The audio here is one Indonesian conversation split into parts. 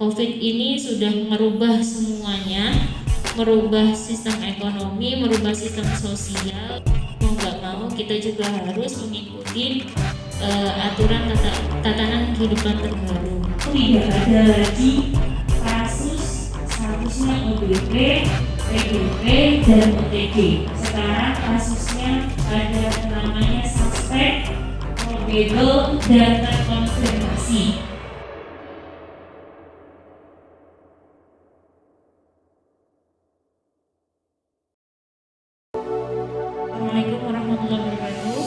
COVID ini sudah merubah semuanya, merubah sistem ekonomi, merubah sistem sosial. Mau nggak mau kita juga harus mengikuti aturan tatanan kehidupan terbaru. Tidak ada lagi kasus statusnya ODP, PDP, dan OTG. Sekarang kasusnya ada namanya suspek, probable, dan terkonfirmasi. Assalamualaikum warahmatullahi wabarakatuh.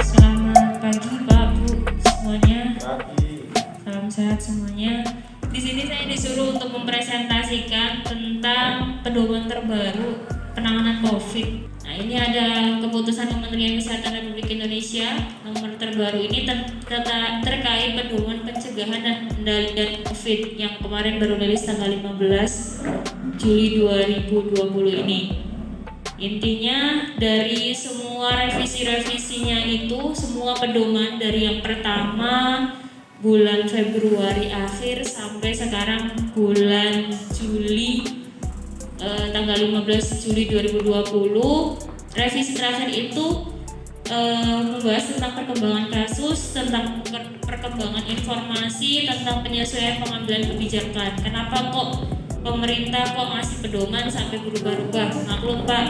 Selamat pagi Pak Bu semuanya. Salam sehat semuanya. Di sini saya disuruh untuk mempresentasikan tentang pedoman terbaru penanganan COVID. Nah, ini ada keputusan Kementerian Kesehatan Republik Indonesia nomor terbaru ini terkait pedoman pencegahan dan pengendalian COVID yang kemarin baru rilis tanggal 15 Juli 2020 ini. Intinya dari semua revisi-revisinya itu, semua pedoman dari yang pertama bulan Februari akhir sampai sekarang bulan Juli tanggal 15 Juli 2020, revisi terakhir itu membahas tentang perkembangan kasus, tentang perkembangan informasi, tentang penyesuaian pengambilan kebijakan. Kenapa kok pemerintah kok ngasih pedoman sampai berubah-ubah? Maklum Pak,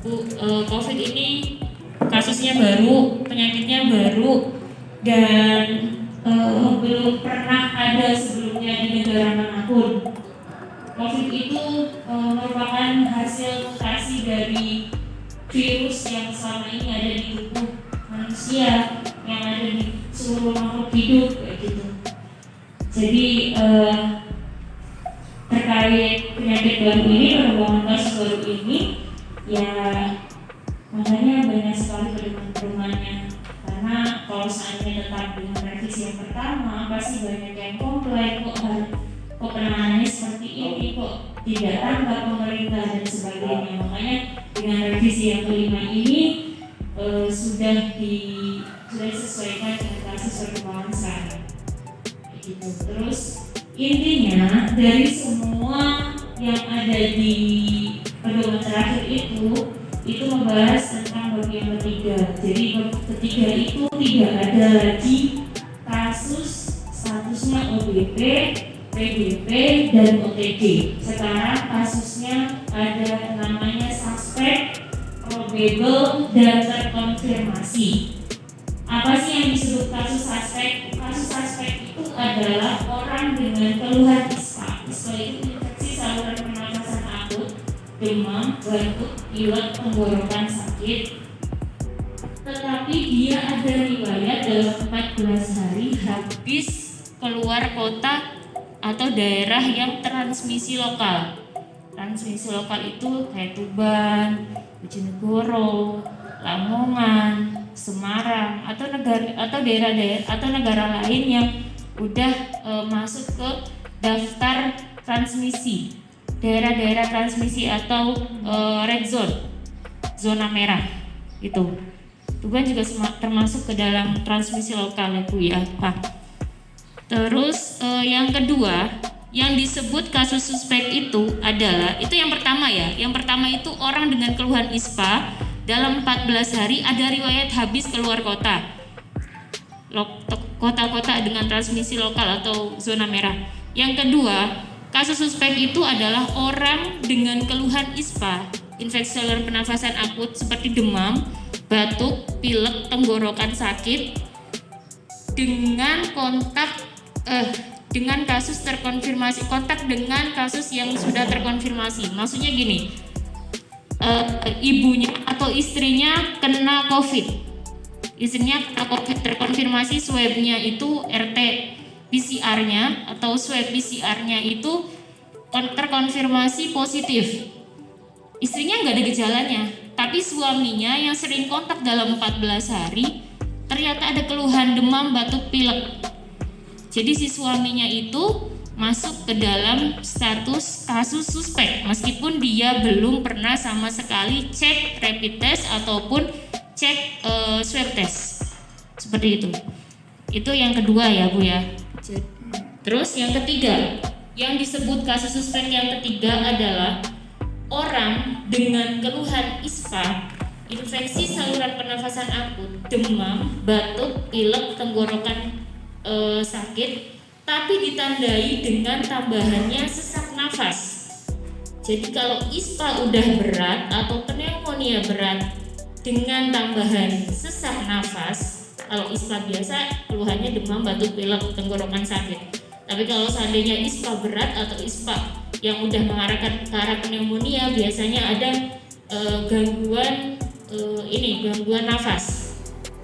Bu, COVID ini kasusnya baru, penyakitnya baru, dan belum pernah ada sebelumnya di negara manapun. COVID itu merupakan hasil mutasi dari virus yang selama ini ada di tubuh manusia, yang ada di seluruh makhluk hidup, kayak gitu. Jadi terkait penyakit baru ini, perkembangan kasus baru ini, ya makanya banyak sekali pedoman-pedomannya. Karena kalau seandainya tetap dengan revisi yang pertama, pasti banyak yang komplain, kok penanganannya seperti ini, kok tidak tanggap pemerintah dan sebagainya. Makanya dengan revisi yang kelima ini sudah disesuaikan dengan kasus perkembangan sekarang. Gitu. Terus intinya dari semua yang ada di pedoman terakhir itu membahas tentang bab yang ketiga. Jadi bab ketiga itu tidak ada lagi kasus statusnya ODP, PDP, dan OTG. Sekarang kasusnya ada namanya suspek, probable, dan terkonfirmasi. Apa sih yang disebut kasus suspek? Kasus suspek itu adalah orang dengan keluhan ISPA. ISPA itu infeksi saluran pernafasan akut, demam, batuk, pilek, tenggorokan sakit. Tetapi dia ada riwayat dalam 14 hari habis keluar kota atau daerah yang transmisi lokal. Transmisi lokal itu kayak Tuban, Bojonegoro, Lamongan, Semarang, atau daerah-daerah atau negara lain yang udah masuk ke daftar transmisi, daerah-daerah transmisi atau red zone, zona merah itu. Tuban juga termasuk ke dalam transmisi lokal ya Bu ya Pak. Terus yang kedua yang disebut kasus suspek itu adalah, itu yang pertama ya. Yang pertama itu orang dengan keluhan ISPA dalam 14 hari ada riwayat habis keluar kota. Kota-kota dengan transmisi lokal atau zona merah. Yang kedua, kasus suspek itu adalah orang dengan keluhan ISPA, infeksi saluran pernafasan akut seperti demam, batuk, pilek, tenggorokan sakit dengan dengan kasus terkonfirmasi, kontak dengan kasus yang sudah terkonfirmasi. Maksudnya gini, ibunya atau istrinya kena COVID, istrinya terkonfirmasi, swabnya itu RT PCR-nya atau swab PCR-nya itu terkonfirmasi positif. Istrinya nggak ada gejalanya, tapi suaminya yang sering kontak dalam 14 hari ternyata ada keluhan demam, batuk, pilek. Jadi si suaminya itu masuk ke dalam status kasus suspek meskipun dia belum pernah sama sekali cek rapid test ataupun cek swab test. Seperti itu. Itu yang kedua ya Bu ya. Terus yang ketiga, yang disebut kasus suspek yang ketiga adalah orang dengan keluhan ISPA, infeksi saluran pernafasan akut, demam, batuk, pilek, tenggorokan sakit, tapi ditandai dengan tambahannya sesak nafas. Jadi kalau ISPA udah berat atau pneumonia berat dengan tambahan sesak nafas, kalau ISPA biasa keluhannya demam, batuk, pilek, tenggorokan sakit. Tapi kalau seandainya ISPA berat atau ISPA yang udah mengarahkan ke arah pneumonia, biasanya ada gangguan nafas.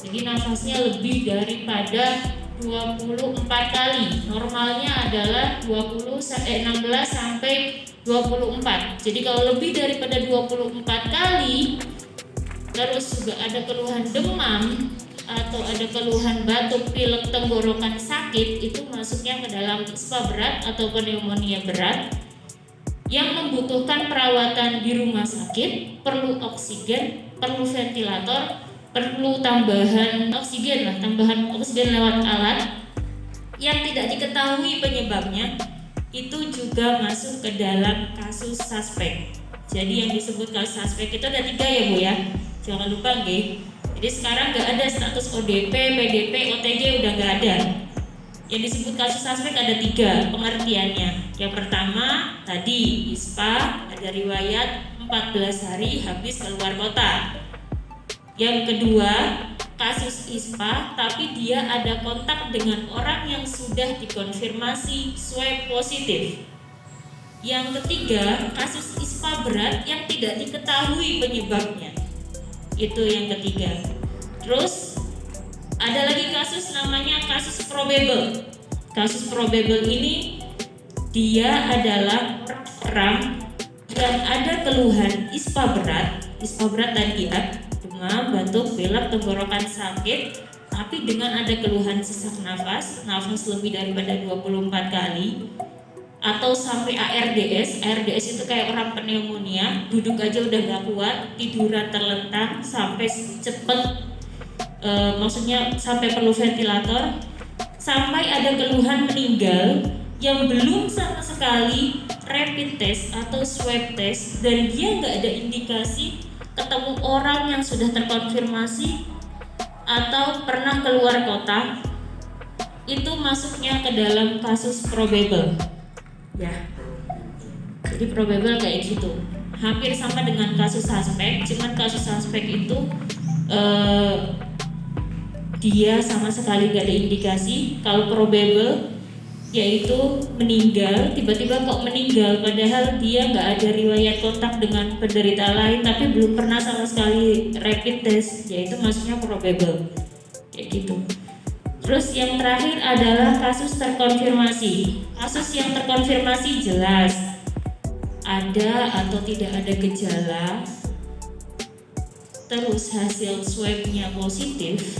Jadi nafasnya lebih daripada 24 kali. Normalnya adalah 16 sampai 24. Jadi kalau lebih daripada 24 kali, terus juga ada keluhan demam atau ada keluhan batuk, pilek, tenggorokan sakit, itu masuknya ke dalam ISPA berat atau pneumonia berat yang membutuhkan perawatan di rumah sakit, perlu oksigen, perlu ventilator, perlu tambahan oksigen lewat alat yang tidak diketahui penyebabnya, itu juga masuk ke dalam kasus suspek. Jadi yang disebut kasus suspek itu ada 3 ya Bu ya, jangan lupa nggih. Jadi sekarang nggak ada status ODP, PDP, OTG, udah nggak ada. Yang disebut kasus suspek ada 3 pengertiannya. Yang pertama tadi ISPA, ada riwayat 14 hari habis keluar kota. Yang kedua kasus ISPA tapi dia ada kontak dengan orang yang sudah dikonfirmasi swab positif. Yang ketiga kasus ISPA berat yang tidak diketahui penyebabnya. Itu yang ketiga. Terus ada lagi kasus namanya kasus probable. Kasus probable ini dia adalah orang yang ada keluhan ISPA berat tadi ya, demam, batuk, pilek, tenggorokan sakit, tapi dengan ada keluhan sesak nafas lebih daripada 24 kali, atau sampai ARDS itu kayak orang pneumonia, duduk aja udah gak kuat, tiduran terlentang sampai cepet, maksudnya sampai perlu ventilator, sampai ada keluhan meninggal yang belum sama sekali rapid test atau swab test dan dia nggak ada indikasi ketemu orang yang sudah terkonfirmasi atau pernah keluar kota, itu masuknya ke dalam kasus probable ya. Jadi probable kayak gitu, hampir sama dengan kasus suspek, cuman kasus suspek itu dia sama sekali gak ada indikasi. Kalau probable yaitu meninggal, tiba-tiba kok meninggal padahal dia nggak ada riwayat kontak dengan penderita lain tapi belum pernah sama sekali rapid test, yaitu masuknya probable kayak gitu. Terus yang terakhir adalah kasus terkonfirmasi. Kasus yang terkonfirmasi jelas ada atau tidak ada gejala, terus hasil swabnya positif,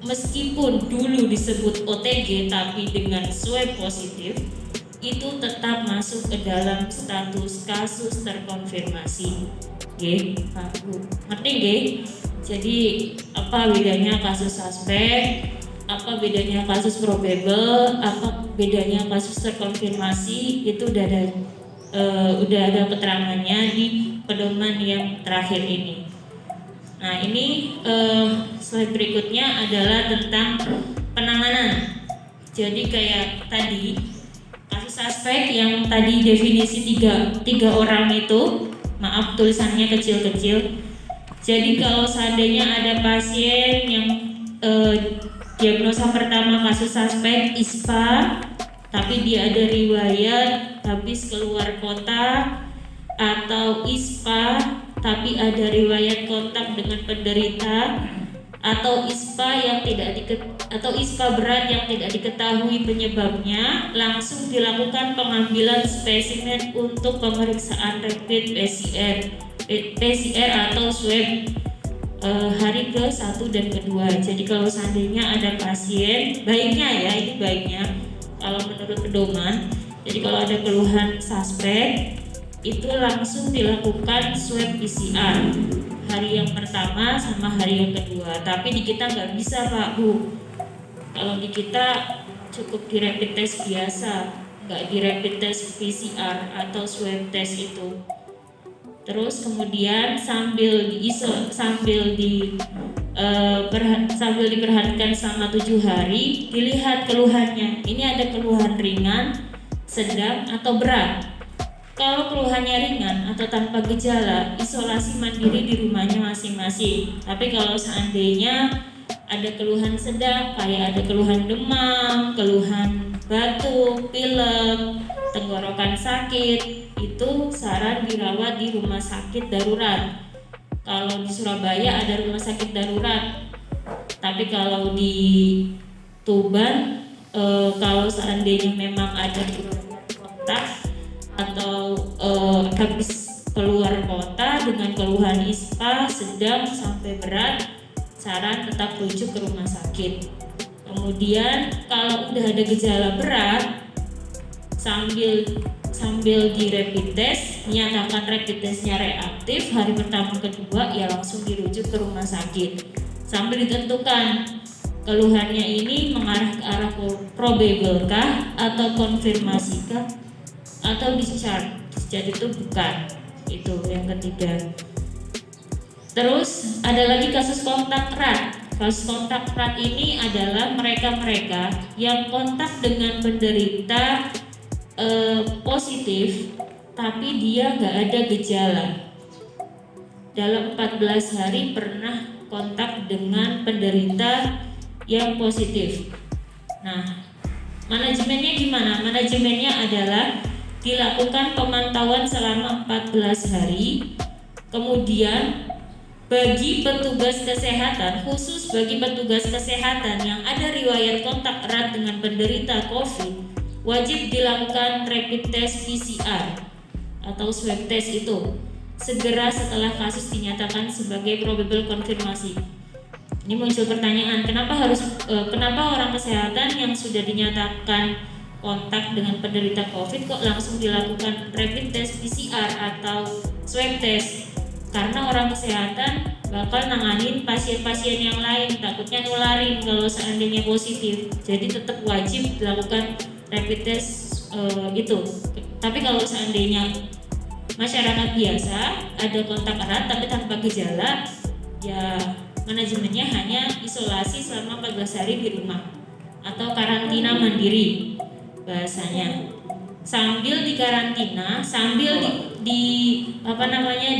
meskipun dulu disebut OTG tapi dengan swab positif, itu tetap masuk ke dalam status kasus terkonfirmasi. Oke, Pak Bu, ngerti nggih? Jadi apa bedanya kasus suspek, apa bedanya kasus probable, apa bedanya kasus terkonfirmasi, itu udah ada keterangannya di pedoman yang terakhir ini. Nah ini slide berikutnya adalah tentang penanganan. Jadi kayak tadi kasus suspek yang tadi definisi tiga orang itu, maaf tulisannya kecil-kecil. Jadi kalau seandainya ada pasien yang diagnosa pertama kasus suspek ISPA, tapi dia ada riwayat habis keluar kota, atau ISPA tapi ada riwayat kontak dengan penderita, atau ISPA atau ISPA berat yang tidak diketahui penyebabnya, langsung dilakukan pengambilan spesimen untuk pemeriksaan rapid PCR atau swab hari ke-1 dan ke-2. Jadi kalau seandainya ada pasien, baiknya ya, ini baiknya kalau menurut pedoman, jadi kalau ada keluhan suspek itu langsung dilakukan swab PCR hari yang pertama sama hari yang kedua. Tapi di kita nggak bisa Pak Bu, kalau di kita cukup di rapid test biasa, nggak di rapid test PCR atau swab test itu. Terus kemudian sambil diperhatikan selama 7 hari, dilihat keluhannya. Ini ada keluhan ringan, sedang, atau berat. Kalau keluhannya ringan atau tanpa gejala, isolasi mandiri di rumahnya masing-masing. Tapi kalau seandainya ada keluhan sedang, kayak ada keluhan demam, keluhan batuk, pilek, tenggorokan sakit, itu saran dirawat di rumah sakit darurat. Kalau di Surabaya ada rumah sakit darurat, tapi kalau di Tuban, kalau seandainya memang ada kontak atau habis keluar kota dengan keluhan ISPA sedang sampai berat, saran tetap rujuk ke rumah sakit. Kemudian kalau udah ada gejala berat, sambil di rapid test, nyatakan rapid testnya reaktif, hari pertama kedua ya langsung dirujuk ke rumah sakit sambil ditentukan keluhannya ini mengarah ke arah probable kah atau konfirmasi kah atau discharge itu bukan. Itu yang ketiga. Terus ada lagi kasus kontak erat. Kasus kontak erat ini adalah mereka-mereka yang kontak dengan penderita positif tapi dia nggak ada gejala. Dalam 14 hari pernah kontak dengan penderita yang positif. Nah, manajemennya gimana? Manajemennya adalah dilakukan pemantauan selama 14 hari. Kemudian bagi petugas kesehatan, khusus bagi petugas kesehatan yang ada riwayat kontak erat dengan penderita COVID, wajib dilakukan rapid test PCR atau swab test itu segera setelah kasus dinyatakan sebagai probable konfirmasi. Ini muncul pertanyaan, kenapa orang kesehatan yang sudah dinyatakan kontak dengan penderita COVID kok langsung dilakukan rapid test PCR atau swab test? Karena orang kesehatan bakal nanganin pasien-pasien yang lain, takutnya nularin kalau seandainya positif. Jadi tetap wajib dilakukan rapid test itu. Tapi kalau seandainya masyarakat biasa ada kontak erat tapi tanpa gejala, ya manajemennya hanya isolasi selama 14 hari di rumah atau karantina mandiri bahasanya. Sambil di karantina, sambil diperhatiin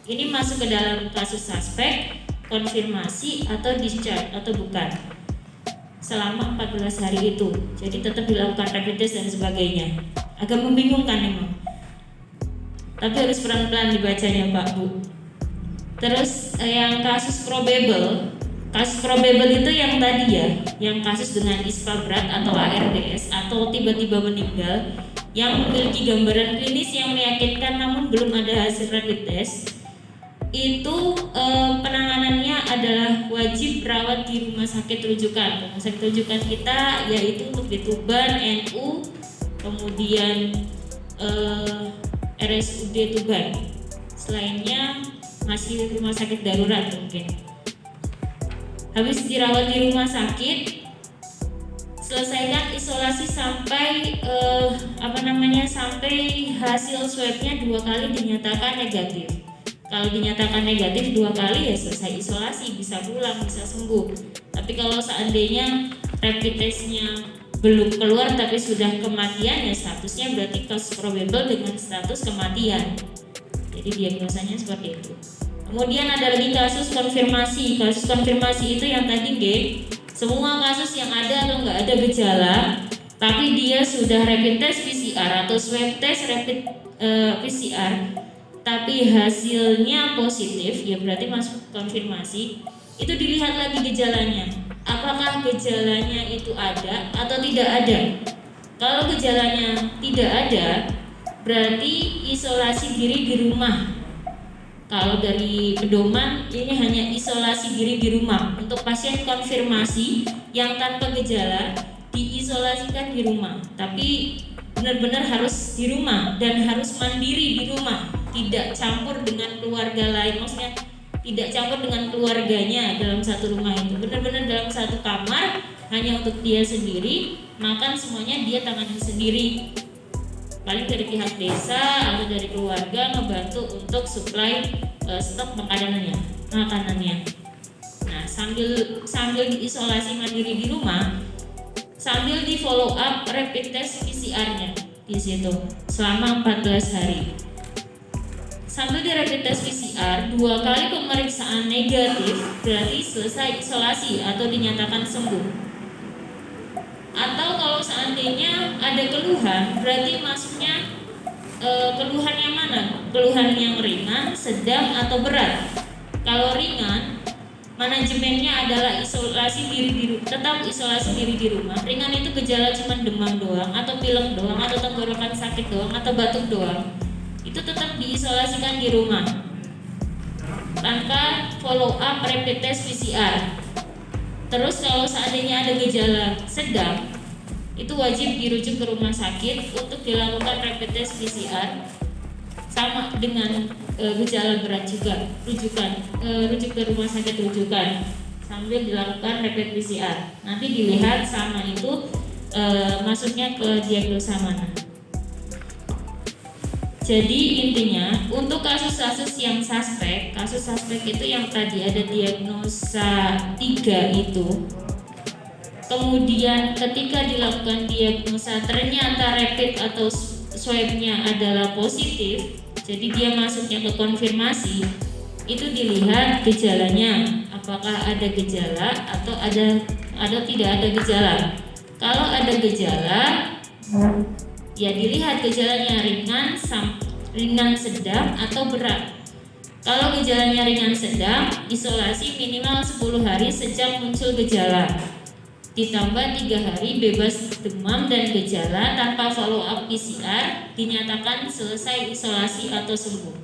ini masuk ke dalam kasus suspek, konfirmasi atau discharge atau bukan selama 14 hari itu. Jadi tetap dilakukan rapid test dan sebagainya. Agak membingungkan memang, tapi harus pelan-pelan dibacanya Pak Bu. Terus yang kasus probable itu yang tadi ya, yang kasus dengan ISPA berat atau ARDS atau tiba-tiba meninggal yang memiliki gambaran klinis yang meyakinkan namun belum ada hasil rapid test. Itu penanganannya adalah wajib rawat di rumah sakit rujukan. Rumah sakit rujukan kita yaitu untuk di Tuban, NU, kemudian RSUD Tuban. Selainnya masih rumah sakit darurat mungkin. Habis dirawat di rumah sakit, selesaikan isolasi sampai sampai hasil swabnya 2 kali dinyatakan negatif. Kalau dinyatakan negatif 2 kali ya selesai isolasi, bisa pulang, bisa sembuh. Tapi kalau seandainya rapid testnya belum keluar tapi sudah kematian, ya statusnya berarti kasus probable dengan status kematian. Jadi diagnosanya seperti itu. Kemudian ada lagi kasus konfirmasi. Kasus konfirmasi itu yang tadi semua kasus yang ada atau nggak ada gejala, tapi dia sudah rapid test PCR atau swab test rapid PCR, tapi hasilnya positif, ya berarti masuk konfirmasi. Itu dilihat lagi gejalanya, apakah gejalanya itu ada atau tidak ada. Kalau gejalanya tidak ada, berarti isolasi diri di rumah. Kalau dari pedoman ini hanya isolasi diri di rumah. Untuk pasien konfirmasi yang tanpa gejala diisolasikan di rumah, tapi benar-benar harus di rumah dan harus mandiri di rumah, tidak campur dengan keluarga lain. Maksudnya tidak campur dengan keluarganya dalam satu rumah itu, benar-benar dalam satu kamar hanya untuk dia sendiri, makan semuanya dia tangani sendiri. Paling dari pihak desa atau dari keluarga ngebantu untuk supply stok makanannya. Nah, sambil diisolasi mandiri di rumah, sambil di follow up rapid test PCR-nya di situ selama 14 hari. Sambil di rapid test PCR 2 kali pemeriksaan negatif, berarti selesai isolasi atau dinyatakan sembuh. Atau kalau seandainya ada keluhan, berarti masuknya keluhan yang mana? Keluhan yang ringan, sedang, atau berat. Kalau ringan, manajemennya adalah tetap isolasi diri di rumah. Ringan itu gejala cuma demam doang, atau pilek doang, atau tenggorokan sakit doang, atau batuk doang. Itu tetap diisolasikan di rumah tanpa follow up rapid test PCR. Terus kalau seandainya ada gejala sedang, itu wajib dirujuk ke rumah sakit untuk dilakukan rapid test PCR. Sama dengan gejala berat juga, rujuk ke rumah sakit rujukan sambil dilakukan rapid PCR. Nanti dilihat sama itu masuknya ke diagnosa mana. Jadi intinya untuk kasus-kasus yang kasus suspek itu yang tadi ada diagnosa 3 itu, kemudian ketika dilakukan diagnosa ternyata rapid atau swabnya adalah positif, jadi dia masuknya ke konfirmasi, itu dilihat gejalanya, apakah ada gejala atau tidak ada gejala. Kalau ada gejala, ya dilihat gejalanya ringan, sedang, atau berat. Kalau gejalanya ringan sedang, isolasi minimal 10 hari sejak muncul gejala, ditambah 3 hari bebas demam dan gejala tanpa follow up PCR, dinyatakan selesai isolasi atau sembuh.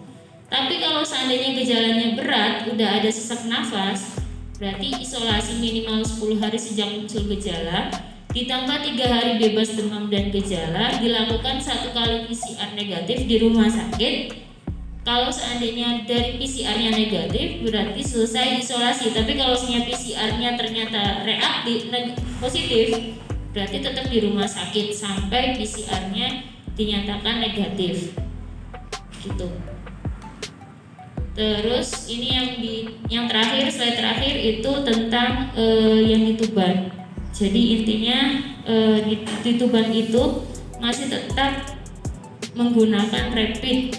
Tapi kalau seandainya gejalanya berat, udah ada sesak nafas, berarti isolasi minimal 10 hari sejak muncul gejala, ditambah 3 hari bebas demam dan gejala, dilakukan 1 kali PCR negatif di rumah sakit. Kalau seandainya dari PCR-nya negatif, berarti selesai isolasi. Tapi kalau PCR-nya ternyata positif, berarti tetap di rumah sakit sampai PCR-nya dinyatakan negatif. Gitu. Terus ini yang terakhir, slide terakhir itu tentang yang di Tuban. Jadi intinya di Tuban itu masih tetap menggunakan rapid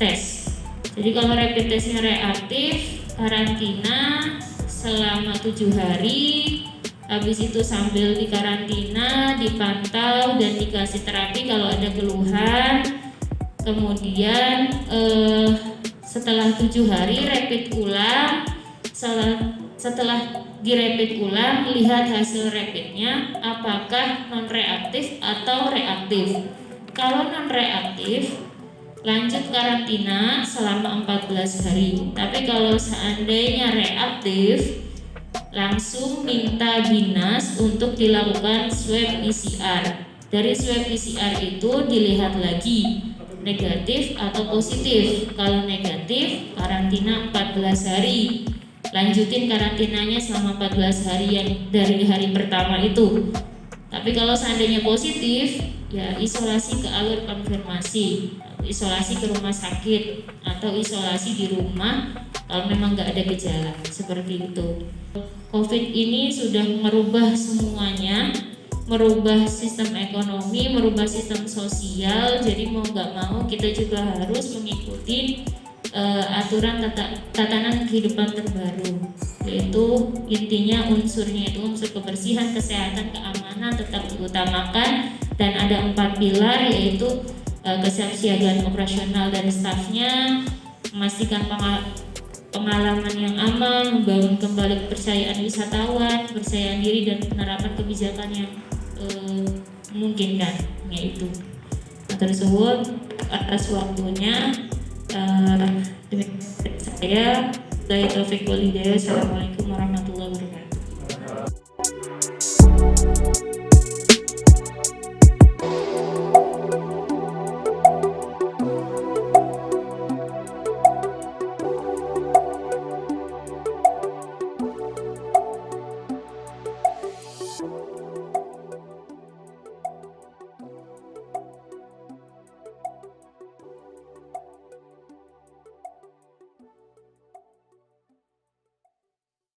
test. Jadi kalau rapid testnya reaktif, karantina selama 7 hari. Habis itu sambil di karantina, dipantau dan dikasih terapi kalau ada keluhan. Kemudian setelah 7 hari rapid ulang. Setelah dirapid ulang, lihat hasil rapidnya apakah non reaktif atau reaktif. Kalau non reaktif, lanjut karantina selama 14 hari. Tapi kalau seandainya reaktif, langsung minta dinas untuk dilakukan swab PCR. Dari swab PCR itu dilihat lagi negatif atau positif. Kalau negatif, karantina 14 hari. Lanjutin karantinanya selama 14 hari yang dari hari pertama itu. Tapi kalau seandainya positif, ya isolasi ke alur konfirmasi, isolasi ke rumah sakit, atau isolasi di rumah kalau memang nggak ada gejala, seperti itu. COVID ini sudah merubah semuanya, merubah sistem ekonomi, merubah sistem sosial. Jadi mau nggak mau kita juga harus mengikuti aturan tatanan kehidupan terbaru, yaitu intinya unsurnya itu unsur kebersihan, kesehatan, keamanan tetap diutamakan, dan ada 4 pilar, yaitu kesiapsiagaan operasional dari stafnya, memastikan pengalaman yang aman, membangun kembali kepercayaan wisatawan, kepercayaan diri, dan penerapan kebijakan yang memungkinkan, yaitu. Matur suwun atas waktunya. Demikian saya, Assalamualaikum warahmatullahi wabarakatuh.